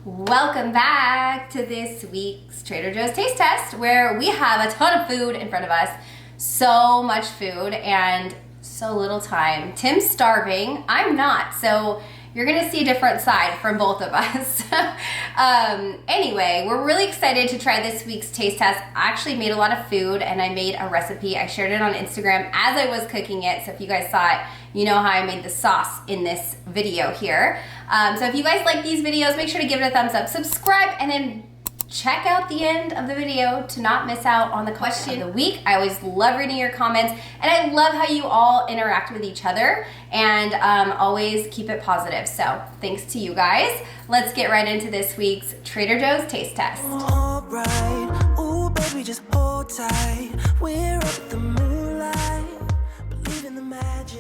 Welcome back to this week's Trader Joe's Taste Test, where we have a ton of food in front of us. So much food and so little time. Tim's starving, I'm not, so you're gonna see a different side from both of us. Anyway, we're really excited to try this week's taste test. I actually made a lot of food and I made a recipe. I shared it on Instagram as I was cooking it, so if you guys saw it, you know how I made the sauce in this video here. So if you guys like these videos, make sure to give it a thumbs up, subscribe, and then check out the end of the video to not miss out on the question of the week. I always love reading your comments, and I love how you all interact with each other and always keep it positive. So thanks to you guys. Let's get right into this week's Trader Joe's Taste Test. All right. Ooh, baby, just hold tight. We're up the moonlight, believe in the magic.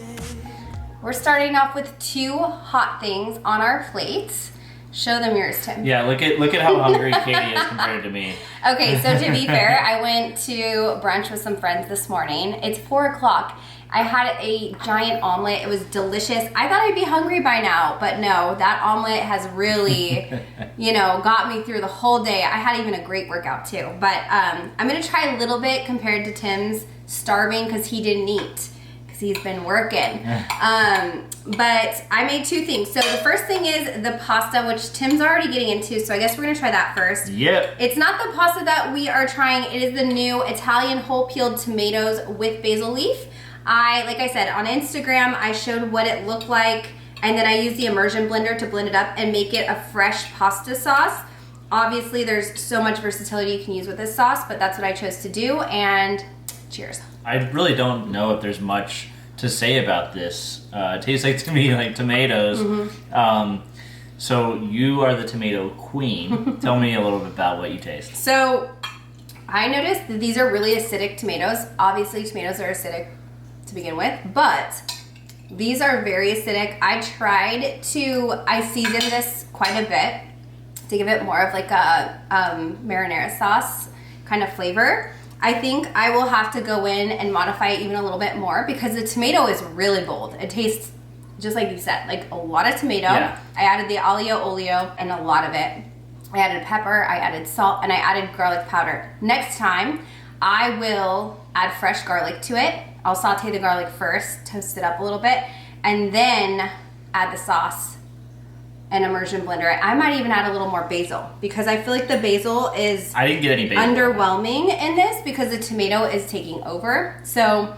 We're starting off with two hot things on our plates. Show them yours, Tim. Yeah, look at how hungry Katie is compared to me. Okay, so to be fair, I went to brunch with some friends this morning. It's 4 o'clock. I had a giant omelet. It was delicious. I thought I'd be hungry by now, but no, that omelet has really, got me through the whole day. I had even a great workout too. But I'm gonna try a little bit compared to Tim's starving because he didn't eat. He's been working. But I made two things. So the first thing is the pasta, which Tim's already getting into, so I guess we're gonna try that first. Yep. It's not the pasta that we are trying. It is the new Italian whole peeled tomatoes with basil leaf. Like I said, on Instagram, I showed what it looked like, and then I used the immersion blender to blend it up and make it a fresh pasta sauce. Obviously, there's so much versatility you can use with this sauce, but that's what I chose to do, and cheers. I really don't know if there's much to say about this. It tastes like to me like tomatoes. Mm-hmm. So you are the tomato queen. Tell me a little bit about what you taste. So I noticed that these are really acidic tomatoes. Obviously tomatoes are acidic to begin with, but these are very acidic. I seasoned this quite a bit to give it more of like a marinara sauce kind of flavor. I think I will have to go in and modify it even a little bit more because the tomato is really bold. It tastes, just like you said, like a lot of tomato. Yeah. I added the aglio olio and a lot of it. I added pepper, I added salt, and I added garlic powder. Next time, I will add fresh garlic to it. I'll saute the garlic first, toast it up a little bit, and then add the sauce and immersion blender. I might even add a little more basil because I feel like the basil is I didn't get any basil. Underwhelming in this because the tomato is taking over. So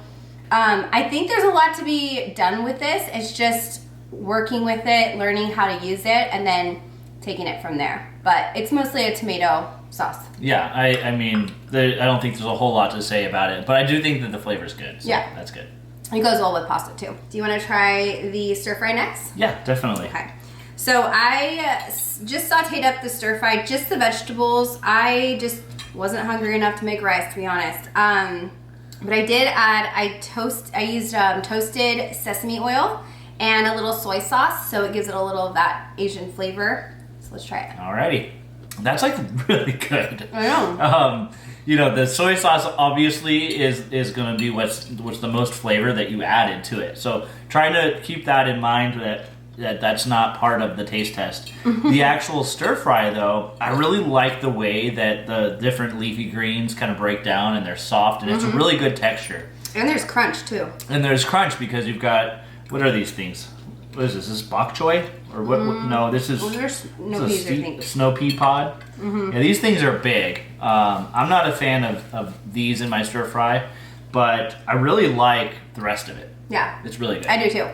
I think there's a lot to be done with this. It's just working with it, learning how to use it, and then taking it from there. But it's mostly a tomato sauce. Yeah, I mean, I don't think there's a whole lot to say about it, but I do think that the flavor's good. So yeah, that's good. It goes well with pasta too. Do you want to try the stir fry next? Yeah, definitely. Okay. So I just sauteed up the stir fry, just the vegetables. I just wasn't hungry enough to make rice, to be honest. But I did add, I used toasted sesame oil and a little soy sauce, so it gives it a little of that Asian flavor. So let's try it. Alrighty. That's like really good. I know. The soy sauce obviously is going to be what's the most flavor that you added to it. So trying to keep that in mind that's not part of the taste test. The actual stir fry though, I really like the way that the different leafy greens kind of break down and they're soft and it's a really good texture. And there's crunch too. And there's crunch because you've got, what are these things? What is this? Is this bok choy? Or what? No, this is snow pea pod. Yeah, these things are big. I'm not a fan of these in my stir fry, but I really like the rest of it. Yeah. It's really good. I do too.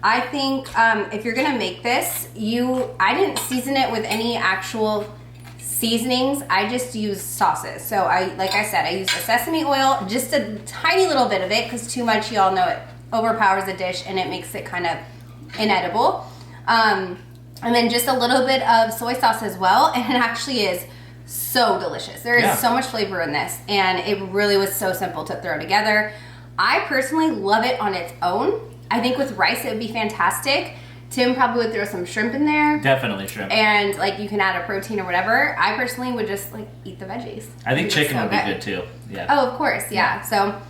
I think if you're gonna make this, I didn't season it with any actual seasonings. I just used sauces. So like I said, I used the sesame oil, just a tiny little bit of it, because too much, y'all know, it overpowers the dish and it makes it kind of inedible. And then just a little bit of soy sauce as well, and it actually is so delicious. There is so much flavor in this, and it really was so simple to throw together. I personally love it on its own. I think with rice it would be fantastic. Tim probably would throw some shrimp in there. Definitely shrimp. And like you can add a protein or whatever. I personally would just like eat the veggies. I think chicken would be good too. Yeah. Oh, of course, yeah. So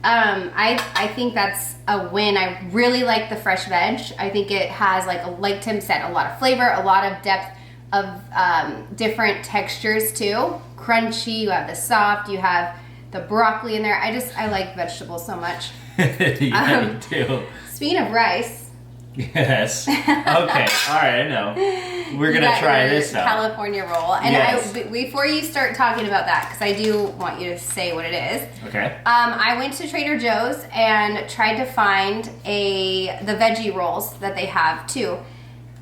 I think that's a win. I really like the fresh veg. I think it has, like Tim said, a lot of flavor, a lot of depth, different textures too. Crunchy, you have the soft, you have the broccoli in there. I like vegetables so much. Yeah, me too. Speaking of rice. Yes. Okay. All right. I know. We're gonna try this out. California roll. And yes. Before you start talking about that, because I do want you to say what it is. Okay. I went to Trader Joe's and tried to find the veggie rolls that they have too.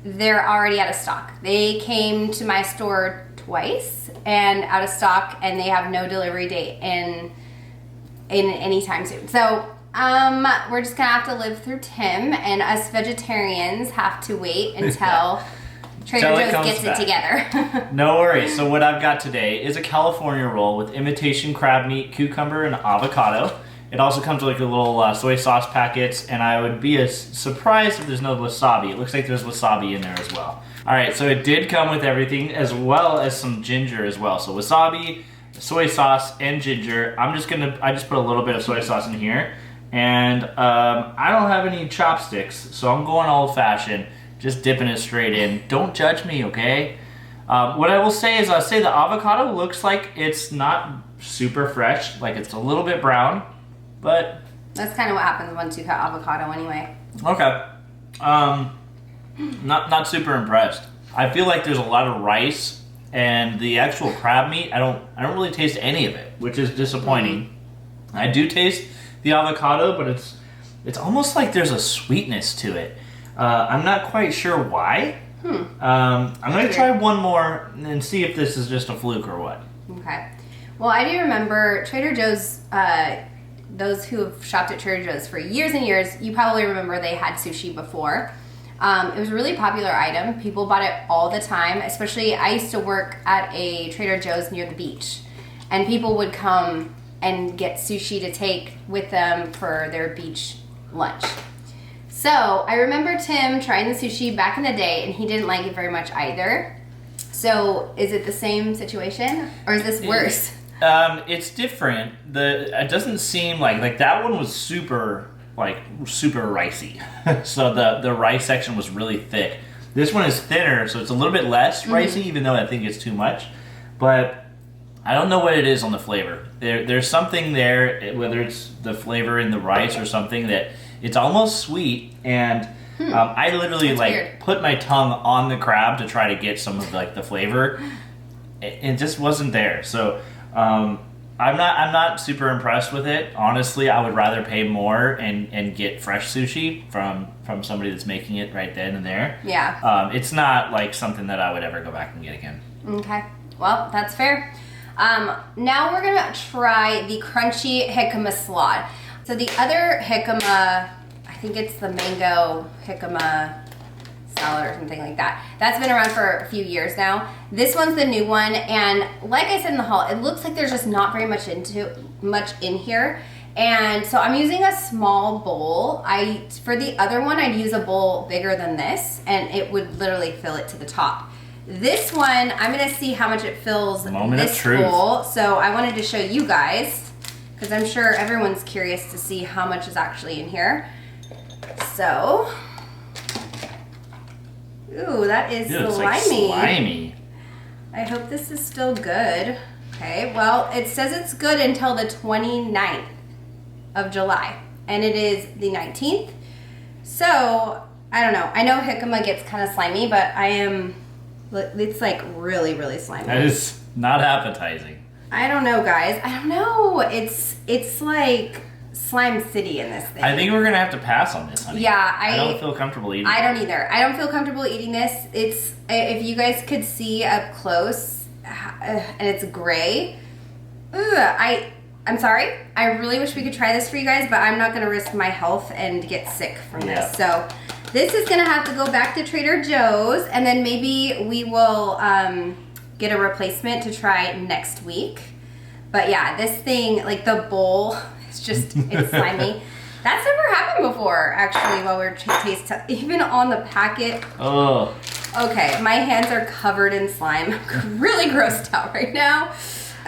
They're already out of stock. They came to my store twice and out of stock, and they have no delivery date in any time soon. So we're just gonna have to live through Tim, and us vegetarians have to wait until Trader Joe's gets it together. No worries. So what I've got today is a California roll with imitation crab meat, cucumber, and avocado. It also comes with like a little soy sauce packets, and I would be surprised if there's no wasabi. It looks like there's wasabi in there as well. All right, so it did come with everything as well as some ginger as well. So wasabi, soy sauce, and ginger. I just put a little bit of soy sauce in here. And I don't have any chopsticks, so I'm going old-fashioned, just dipping it straight in. Don't judge me, okay? What I will say is, the avocado looks like it's not super fresh, like it's a little bit brown, but... That's kind of what happens once you cut avocado anyway. Okay. Not super impressed. I feel like there's a lot of rice, and the actual crab meat, I don't really taste any of it, which is disappointing. I do taste the avocado, but it's almost like there's a sweetness to it. I'm not quite sure why. I'm going to try one more and see if this is just a fluke or what. Okay. Well, I do remember Trader Joe's, those who have shopped at Trader Joe's for years and years, you probably remember they had sushi before. It was a really popular item. People bought it all the time, especially I used to work at a Trader Joe's near the beach, and people would come and get sushi to take with them for their beach lunch. So I remember Tim trying the sushi back in the day, and he didn't like it very much either. So is it the same situation, or is this worse? It's different. It doesn't seem like that one was super ricey. So the rice section was really thick. This one is thinner, so it's a little bit less ricey, even though I think it's too much. But I don't know what it is on the flavor. There's something there, whether it's the flavor in the rice or something, that it's almost sweet. And I literally put my tongue on the crab to try to get some of the flavor. It just wasn't there. So I'm not super impressed with it. Honestly, I would rather pay more and get fresh sushi from somebody that's making it right then and there. Yeah. It's not like something that I would ever go back and get again. Okay. Well, that's fair. Now we're gonna try the crunchy jicama salad. So the other jicama, I think it's the mango jicama salad or something like that. That's been around for a few years now. This one's the new one, and like I said in the haul, it looks like there's just not very much in here. And so I'm using a small bowl. For the other one, I'd use a bowl bigger than this, and it would literally fill it to the top. This one, I'm gonna see how much it fills this bowl. So I wanted to show you guys, because I'm sure everyone's curious to see how much is actually in here. So, ooh, that is slimy. It's like slimy. I hope this is still good. Okay, well, it says it's good until the 29th of July, and it is the 19th. So, I don't know. I know jicama gets kind of slimy, but it's like really, really slimy. That is not appetizing. I don't know, guys. I don't know. It's like Slime City in this thing. I think we're gonna have to pass on this, honey. Yeah, I don't feel comfortable eating. I don't either. I don't feel comfortable eating this. It's, if you guys could see up close, and it's gray. I'm sorry. I really wish we could try this for you guys, but I'm not gonna risk my health and get sick from this. So this is gonna have to go back to Trader Joe's, and then maybe we will get a replacement to try next week. But yeah, this thing, like the bowl, it's slimy. That's never happened before, actually, while we're even on the packet. Oh. Okay, my hands are covered in slime. I'm really grossed out right now.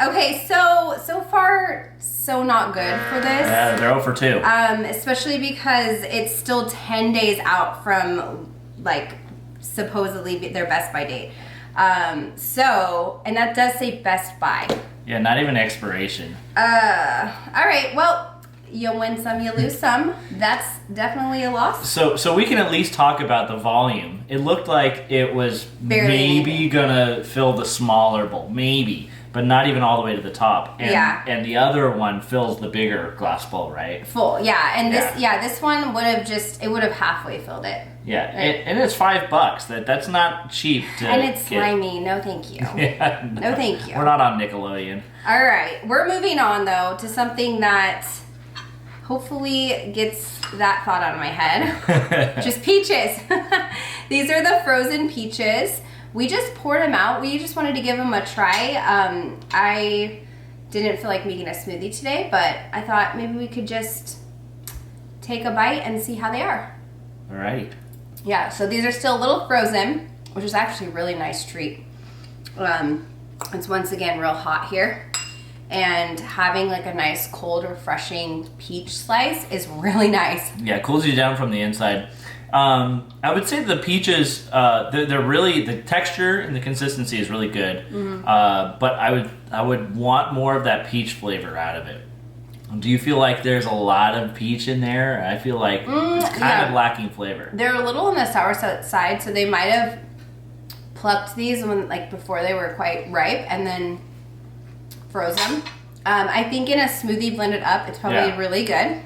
Okay, so far, so not good for this. Yeah, they're 0 for 2. Especially because it's still 10 days out from, like, supposedly their best by date. And that does say Best Buy. Yeah, not even expiration. All right, well, you win some, you lose some. That's definitely a loss. So we can at least talk about the volume. It looked like it was Barely maybe anything. gonna fill the smaller bowl, maybe, but not even all the way to the top. And, Yeah. And the other one fills the bigger glass bowl, right? Full, yeah. And this one would have halfway filled it. Yeah, and it's $5. That's not cheap. And it's slimy. No, thank you. Yeah, No, thank you. We're not on Nickelodeon. All right, we're moving on though to something that hopefully gets that thought out of my head. Just peaches. These are the frozen peaches. We just poured them out. We just wanted to give them a try. I didn't feel like making a smoothie today, but I thought maybe we could just take a bite and see how they are. All right. Yeah, so these are still a little frozen, which is actually a really nice treat. It's once again real hot here, and having like a nice cold refreshing peach slice is really nice. Yeah, it cools you down from the inside. I would say the peaches, they're really, the texture and the consistency is really good. But I would want more of that peach flavor out of it. Do you feel like there's a lot of peach in there? I feel like it's kind of lacking flavor. They're a little on the sour side, so they might have plucked these before they were quite ripe and then froze them. I think in a smoothie blended up, it's probably really good.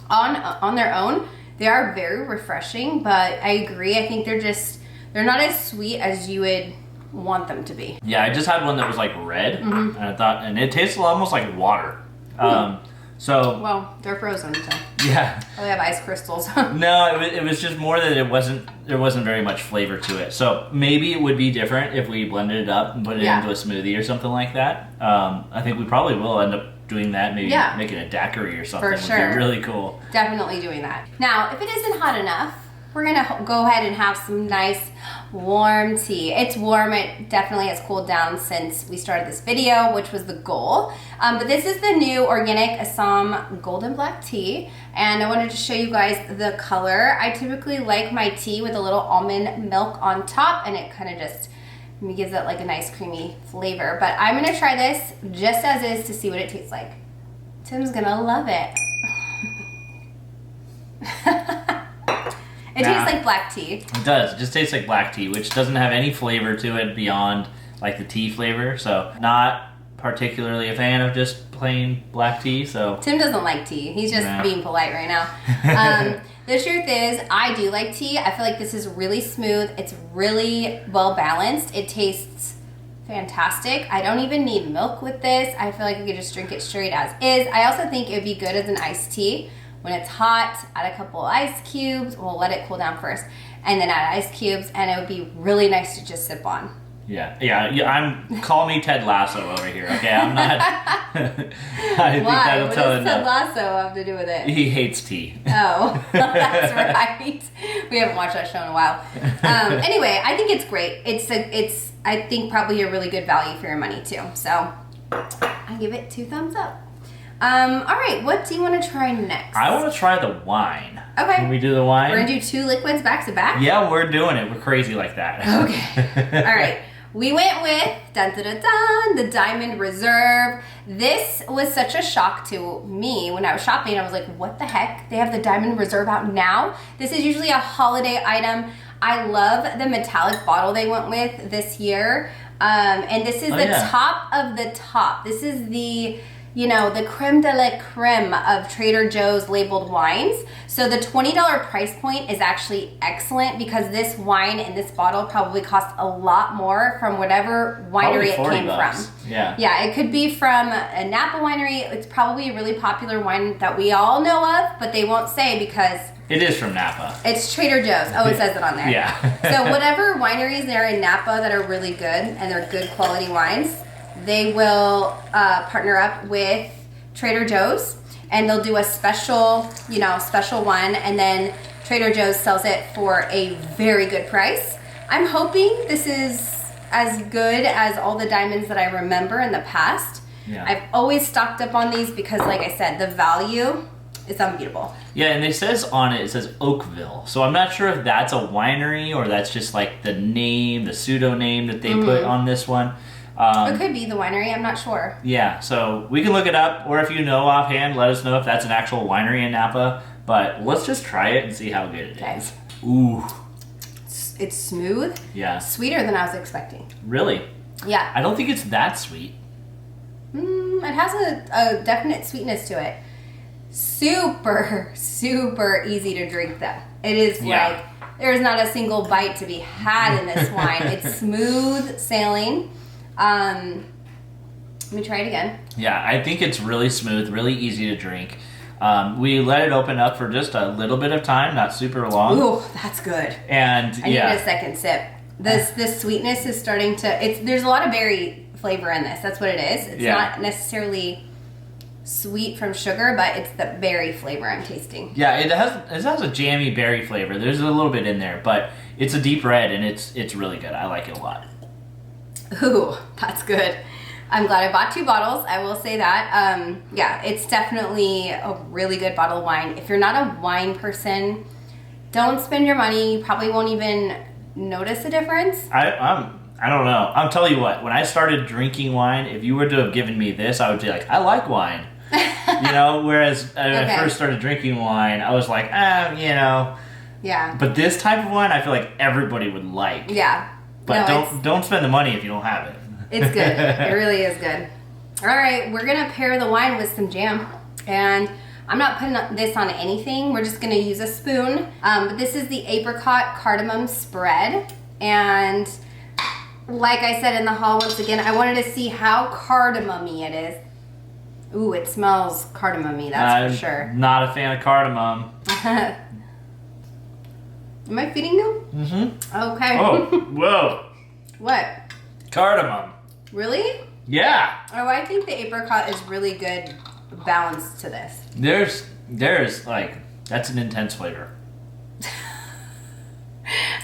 On their own, they are very refreshing, but I agree. I think they're not as sweet as you would want them to be. Yeah, I just had one that was like red, and I thought, and it tasted almost like water. Well, they're frozen, so yeah. they have ice crystals. No, it was just more that there wasn't very much flavor to it. So maybe it would be different if we blended it up and put it into a smoothie or something like that. I think we probably will end up doing that. Maybe making a daiquiri or something For sure. would be really cool. Definitely doing that. Now, if it isn't hot enough, we're gonna go ahead and have some nice warm tea. It's warm, it definitely has cooled down since we started this video, which was the goal. But this is the new organic Assam golden black tea, and I wanted to show you guys the color. I typically like my tea with a little almond milk on top, and it kind of just gives it like a nice creamy flavor. But I'm gonna try this just as is to see what it tastes like. Tim's gonna love it. It tastes like black tea. It does. It just tastes like black tea, which doesn't have any flavor to it beyond like the tea flavor. So not particularly a fan of just plain black tea. So Tim doesn't like tea. He's just being polite right now. The truth is, I do like tea. I feel like this is really smooth. It's really well balanced. It tastes fantastic. I don't even need milk with this. I feel like I could just drink it straight as is. I also think it would be good as an iced tea. When it's hot, add a couple ice cubes. We'll let it cool down first, and then add ice cubes, and it would be really nice to just sip on. Yeah. Call me Ted Lasso over here. Okay, I'm not. I think Why? that'll What tell does enough. Ted Lasso have to do with it? He hates tea. Oh, that's right. We haven't watched that show in a while. Anyway, I think it's great. It's I think probably a really good value for your money too. So I give it 2 thumbs up. All right, what do you want to try next? I want to try the wine. Okay. Can we do the wine? We're gonna do 2 liquids back to back? Yeah, we're doing it. We're crazy like that. Okay. All right. We went with the Diamond Reserve. This was such a shock to me when I was shopping. I was like, what the heck? They have the Diamond Reserve out now? This is usually a holiday item. I love the metallic bottle they went with this year. And this is top of the top. This is the creme de la creme of Trader Joe's labeled wines. So the $20 price point is actually excellent because this wine in this bottle probably costs a lot more from whatever winery it came $40. from. Yeah. Yeah, it could be from a Napa winery. It's probably a really popular wine that we all know of, but they won't say because it is from Napa. it's Trader Joe's. Oh, it says it on there. Yeah. So whatever wineries there in Napa that are really good and they're good quality wines, they will partner up with Trader Joe's, and they'll do a special one, and then Trader Joe's sells it for a very good price. I'm hoping this is as good as all the diamonds that I remember in the past. Yeah. I've always stocked up on these because, like I said, the value It's unbeatable. Yeah, and it says on it says Oakville. So I'm not sure if that's a winery or that's just like the name, the pseudo name that they put on this one. It could be the winery. I'm not sure. Yeah, so we can look it up, or if you know offhand, let us know if that's an actual winery in Napa. But let's just try it and see how good it is. Ooh. It's smooth. Yeah. Sweeter than I was expecting. Really? Yeah. I don't think it's that sweet. It has a definite sweetness to it. Super, super easy to drink though. It is like, there's not a single bite to be had in this wine. It's smooth sailing. Let me try it again. Yeah, I think it's really smooth, really easy to drink. We let it open up for just a little bit of time, not super long. Ooh, that's good. And I need a second sip. This sweetness is starting to, there's a lot of berry flavor in this. That's what it is. It's not necessarily sweet from sugar, but it's the berry flavor I'm tasting. Yeah, it has a jammy berry flavor. There's a little bit in there, but it's a deep red and it's really good. I like it a lot. Ooh, that's good. I'm glad I bought 2 bottles. I will say that. Yeah, it's definitely a really good bottle of wine. If you're not a wine person, don't spend your money. You probably won't even notice a difference. I don't know. I'll tell you what. When I started drinking wine, if you were to have given me this, I would be like, I like wine. Whereas when I first started drinking wine, I was like, Yeah. But this type of wine, I feel like everybody would like. Yeah. But don't spend the money if you don't have it. It's good. It really is good. All right, we're gonna pair the wine with some jam, and I'm not putting this on anything. We're just gonna use a spoon. But this is the apricot cardamom spread, and like I said in the haul, once again, I wanted to see how cardamom-y it is. Ooh, it smells cardamom-y, that's for sure. Not a fan of cardamom. Am I feeding you? Mm-hmm. Okay. Oh, whoa. What? Cardamom. Really? Yeah. Oh, I think the apricot is really good balance to this. There's like, that's an intense flavor.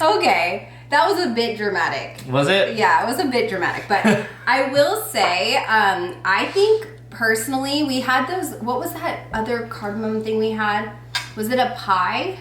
Okay. That was a bit dramatic. Was it? Yeah, it was a bit dramatic. But I will say, I think personally, we had those, what was that other cardamom thing we had? Was it a pie?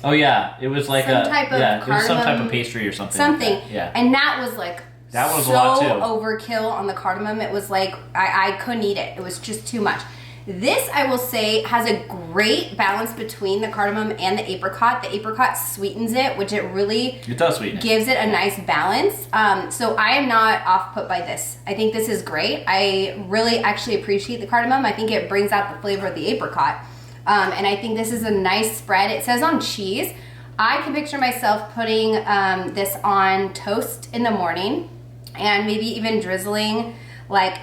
Oh yeah, it was like some type of it was some type cardamom, of pastry or something. Something. Like that. Yeah. And that was like that was so a lot too. overkill on the cardamom. It was like, I couldn't eat it. It was just too much. This, I will say, has a great balance between the cardamom and the apricot. The apricot sweetens it, which it does sweeten it. Gives it a nice balance. So I am not off put by this. I think this is great. I really actually appreciate the cardamom. I think it brings out the flavor of the apricot. And I think this is a nice spread. It says on cheese. I can picture myself putting this on toast in the morning and maybe even drizzling like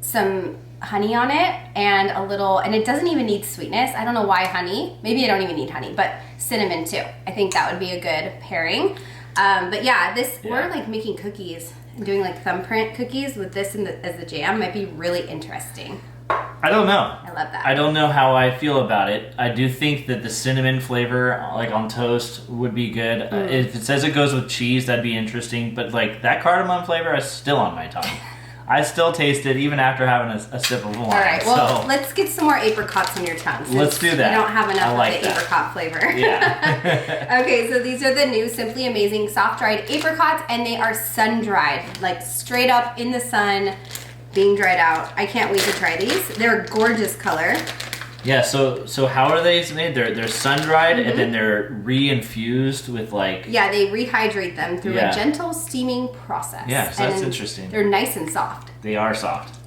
some honey on it and a little, and it doesn't even need sweetness. I don't know why honey. Maybe I don't even need honey, but cinnamon too. I think that would be a good pairing. But yeah, we're like making cookies and doing like thumbprint cookies with this as the jam might be really interesting. I don't know. I love that. I don't know how I feel about it. I do think that the cinnamon flavor, like on toast, would be good. If it says it goes with cheese, that'd be interesting. But like that cardamom flavor is still on my tongue. I still taste it even after having a sip of wine. All right, well, let's get some more apricots on your tongue. Let's do that. You don't have enough like of the apricot flavor. Yeah. Okay, so these are the new Simply Amazing soft-dried apricots, and they are sun-dried, like straight up in the sun, being dried out. I can't wait to try these. They're a gorgeous color. Yeah, so how are they made? They're sun-dried and then they're re-infused with like... Yeah, they rehydrate them through a gentle steaming process. Yeah, so that's interesting. They're nice and soft. They are soft.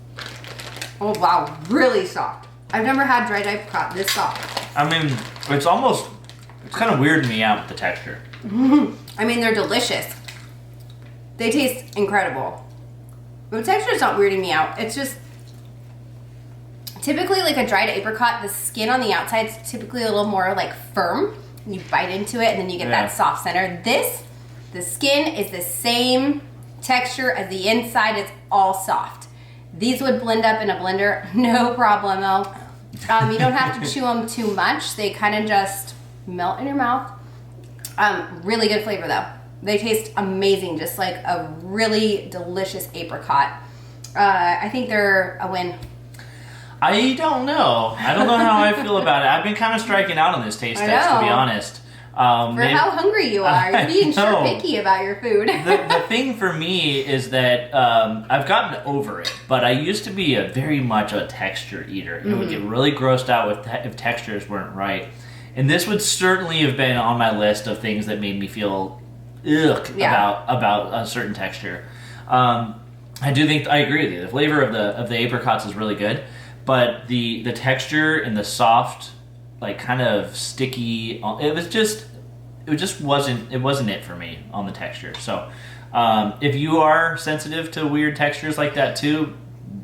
Oh, wow, really soft. I've never had dried apricot this soft. I mean, it's kind of weirding me out with the texture. I mean, they're delicious. They taste incredible. The texture's not weirding me out. It's just... Typically, like a dried apricot, the skin on the outside is typically a little more like firm. You bite into it and then you get that soft center. The skin is the same texture as the inside. It's all soft. These would blend up in a blender, no problemo. You don't have to chew them too much. They kind of just melt in your mouth. Really good flavor though. They taste amazing, just like a really delicious apricot. I think they're a win. I don't know. I don't know how I feel about it. I've been kind of striking out on this taste test, to be honest. For how hungry you are. You're being sure picky about your food. The thing for me is that I've gotten over it, but I used to be very much a texture eater. And would get really grossed out if textures weren't right. And this would certainly have been on my list of things that made me feel about a certain texture. I agree with you. The flavor of the apricots is really good, but the texture and the soft, like kind of sticky, it wasn't it for me on the texture. So if you are sensitive to weird textures like that too,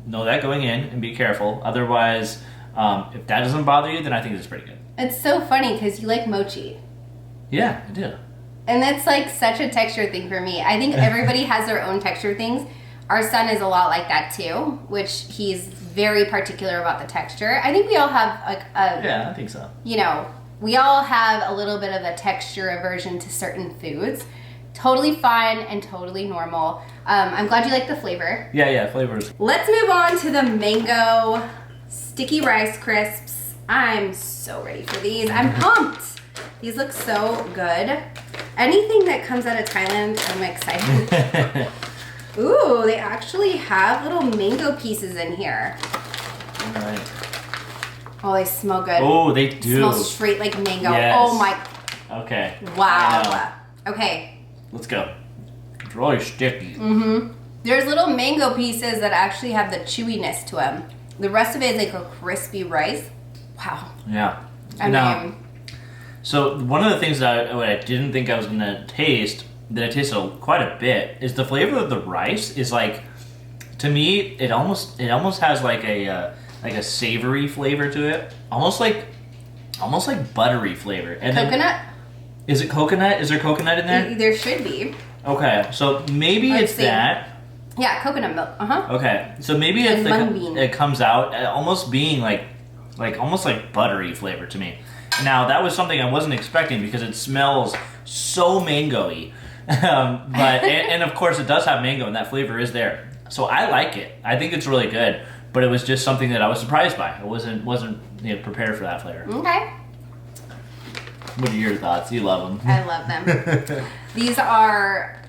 know that going in and be careful. Otherwise, if that doesn't bother you, then I think it's pretty good. It's so funny because you like mochi. Yeah, I do. And that's like such a texture thing for me. I think everybody has their own texture things. Our son is a lot like that too, which he's very particular about the texture. I think we all have yeah, I think so. You know, we all have a little bit of a texture aversion to certain foods. Totally fine and totally normal. I'm glad you like the flavor. Yeah, flavors. Let's move on to the mango sticky rice crisps. I'm so ready for these. I'm pumped. These look so good. Anything that comes out of Thailand, I'm excited. Ooh, they actually have little mango pieces in here. All right. Oh, they smell good. Oh, they do. Smell straight like mango. Yes. Oh my. Okay. Wow. Okay. Let's go. It's really sticky. There's little mango pieces that actually have the chewiness to them. The rest of it is like a crispy rice. Wow. Yeah. I mean, so one of the things that I didn't think I was going to taste, that I tasted quite a bit, is the flavor of the rice is like, to me, it almost has like a savory flavor to it, almost like buttery flavor. And coconut? Is it coconut? Is there coconut in there? There should be. Okay, so maybe Let's it's see. that. Yeah, coconut milk. Okay, so maybe it's it comes out almost being like almost like buttery flavor to me. Now that was something I wasn't expecting because it smells so mango-y. But and of course it does have mango and that flavor is there. So I like it. I think it's really good. But it was just something that I was surprised by. I wasn't prepared for that flavor. Okay. What are your thoughts? You love them. I love them. These are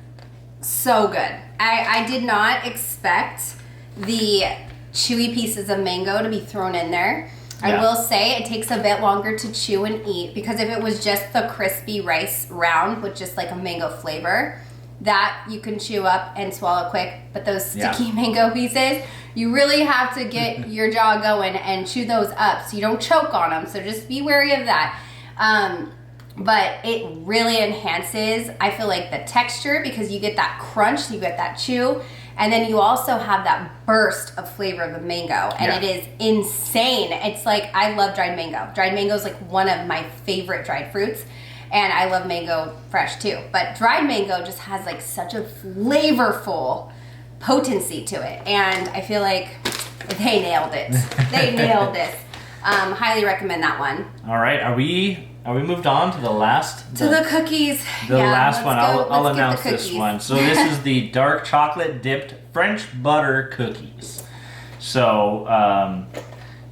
so good. I did not expect the chewy pieces of mango to be thrown in there. Yeah. I will say it takes a bit longer to chew and eat because if it was just the crispy rice round with just like a mango flavor, that you can chew up and swallow quick. But those sticky mango pieces, you really have to get your jaw going and chew those up so you don't choke on them. So just be wary of that. But it really enhances, I feel like, the texture because you get that crunch, you get that chew, and then you also have that burst of flavor of the mango, and it is insane. It's like, I love dried mango. Dried mango is like one of my favorite dried fruits, and I love mango fresh too. But dried mango just has like such a flavorful potency to it, and I feel like they nailed it. They nailed this. Highly recommend that one. All right, are we moved on to the last? To the cookies. The last one. I'll announce this one. So this is the dark chocolate dipped French butter cookies. So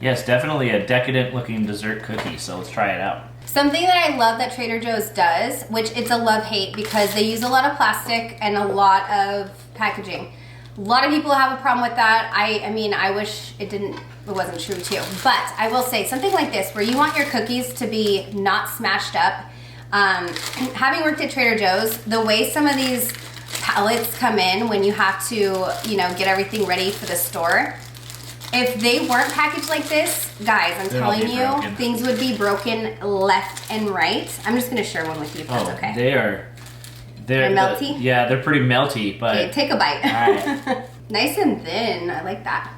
yes, definitely a decadent looking dessert cookie. So let's try it out. Something that I love that Trader Joe's does, which it's a love-hate because they use a lot of plastic and a lot of packaging. A lot of people have a problem with that. I mean, I wish it wasn't true too. But I will say something like this, where you want your cookies to be not smashed up. Having worked at Trader Joe's, the way some of these pallets come in when you have to, get everything ready for the store, if they weren't packaged like this, guys, I'm telling you, things would be broken left and right. I'm just gonna share one with you if that's okay. They're melty? They're pretty melty, but... Okay, take a bite. All right. Nice and thin. I like that.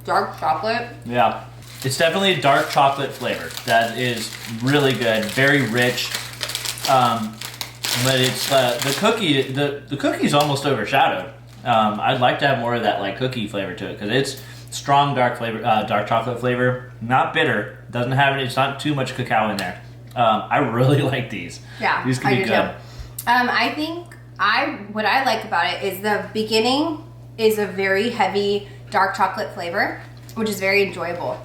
Dark chocolate. Yeah. It's definitely a dark chocolate flavor. That is really good. Very rich. But it's the cookie. The cookie's almost overshadowed. I'd like to have more of that like cookie flavor to it because it's strong dark chocolate flavor. Not bitter. Doesn't have any. It's not too much cacao in there. I really like these. Yeah, these can be good. Too. I think what I like about it is the beginning is a very heavy dark chocolate flavor, which is very enjoyable.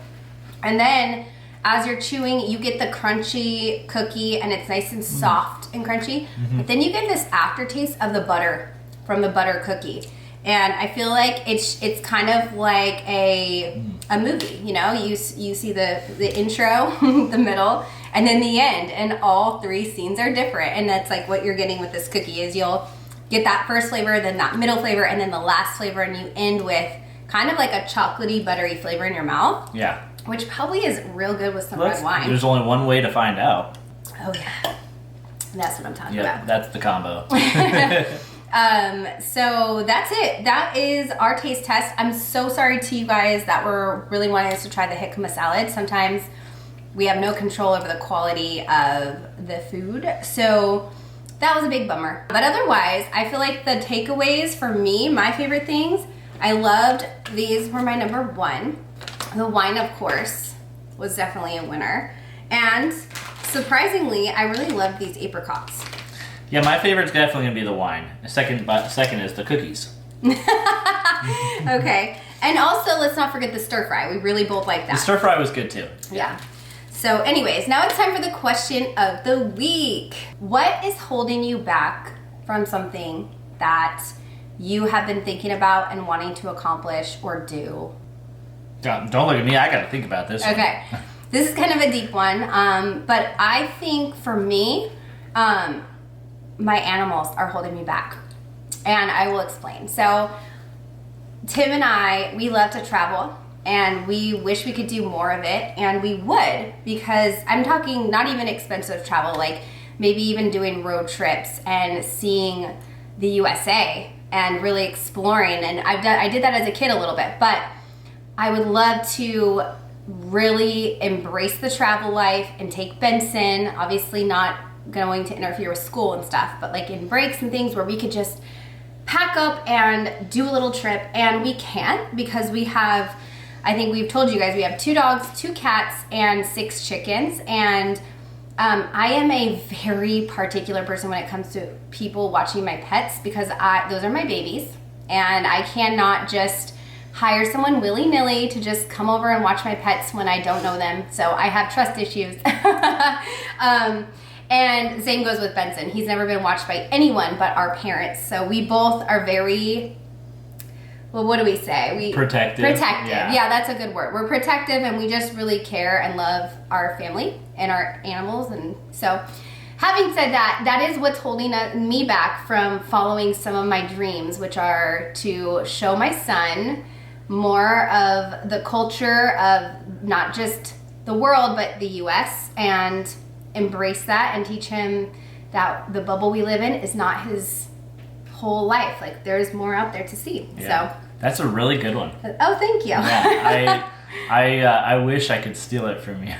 And then as you're chewing, you get the crunchy cookie, and it's nice and soft and crunchy. But then you get this aftertaste of the butter from the butter cookie. And I feel like it's kind of like a movie, you know? You see the intro, the middle, and then the end, and all three scenes are different. And that's like what you're getting with this cookie is you'll get that first flavor, then that middle flavor, and then the last flavor, and you end with kind of like a chocolatey, buttery flavor in your mouth. Yeah. Which probably is real good with some red wine. There's only one way to find out. Oh, yeah. That's what I'm talking about. Yeah, that's the combo. So that's it. That is our taste test. I'm so sorry to you guys that were really wanting us to try the Hikma salad. Sometimes we have no control over the quality of the food. So that was a big bummer. But otherwise, I feel like the takeaways for me, my favorite things, I loved these were my number one. The wine, of course, was definitely a winner. And surprisingly, I really loved these apricots. Yeah, my favorite's definitely gonna be the wine. Second is the cookies. Okay, and also let's not forget the stir fry. We really both like that. The stir fry was good too. Yeah. So, anyways, now it's time for the question of the week. What is holding you back from something that you have been thinking about and wanting to accomplish or do? Don't look at me. I got to think about this. Okay, this is kind of a deep one, but I think for me. My animals are holding me back, and I will explain. So Tim and I, we love to travel, and we wish we could do more of it, and we would, because I'm talking not even expensive travel, like maybe even doing road trips and seeing the USA and really exploring. And I did that as a kid a little bit, but I would love to really embrace the travel life and take Benson, obviously not going to interfere with school and stuff, but like in breaks and things where we could just pack up and do a little trip. And we can't because we have, I think we've told you guys, we have 2 dogs, 2 cats, and 6 chickens. And I am a very particular person when it comes to people watching my pets, because those are my babies, and I cannot just hire someone willy-nilly to just come over and watch my pets when I don't know them. So I have trust issues. And same goes with Benson. He's never been watched by anyone but our parents. So we both are very, well, what do we say? Protective. Protective. Yeah, that's a good word. We're protective, and we just really care and love our family and our animals. And so having said that, that is what's holding me back from following some of my dreams, which are to show my son more of the culture of not just the world, but the U.S., and embrace that and teach him that the bubble we live in is not his whole life. Like, there's more out there to see. Yeah. So that's a really good one. Oh, thank you. Yeah, I wish I could steal it from you.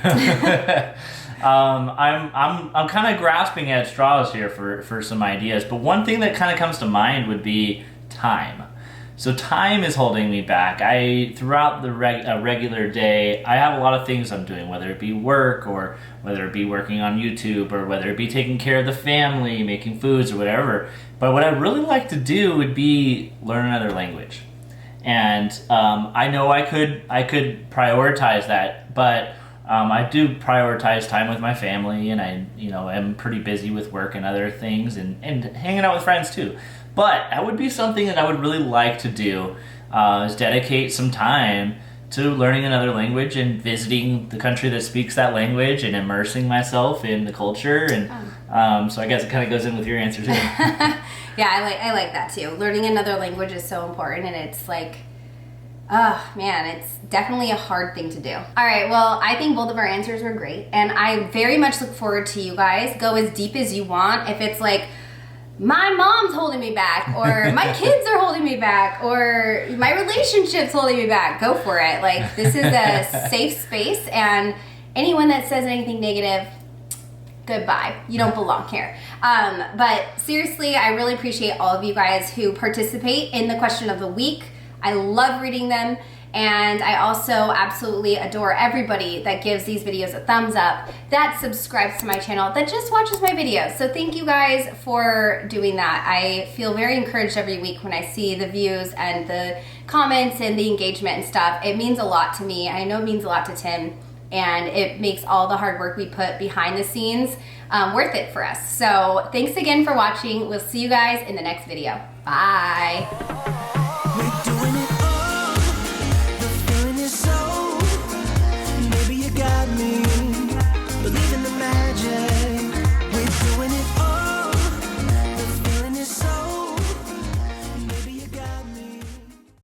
I'm kind of grasping at straws here for some ideas, but one thing that kind of comes to mind would be time. So time is holding me back. Throughout the regular day, I have a lot of things I'm doing, whether it be work, or whether it be working on YouTube, or whether it be taking care of the family, making foods, or whatever. But what I'd really like to do would be learn another language. And I know I could prioritize that, but I do prioritize time with my family, and I am pretty busy with work and other things, and hanging out with friends too. But that would be something that I would really like to do, is dedicate some time to learning another language and visiting the country that speaks that language and immersing myself in the culture. And so I guess it kind of goes in with your answer too. Yeah, I like that too. Learning another language is so important, and it's like, oh man, it's definitely a hard thing to do. All right, well, I think both of our answers were great, and I very much look forward to you guys. Go as deep as you want. If it's like, my mom's holding me back, or my kids are holding me back, or my relationship's holding me back, go for it. Like, this is a safe space, and anyone that says anything negative, goodbye. You don't belong here. But seriously, I really appreciate all of you guys who participate in the question of the week. I love reading them, And I also absolutely adore everybody that gives these videos a thumbs up, that subscribes to my channel, that just watches my videos. So thank you guys for doing that. I feel very encouraged every week when I see the views and the comments and the engagement and stuff. It means a lot to me. I know it means a lot to Tim, and it makes all the hard work we put behind the scenes worth it for us. So thanks again for watching. We'll see you guys in the next video. Bye.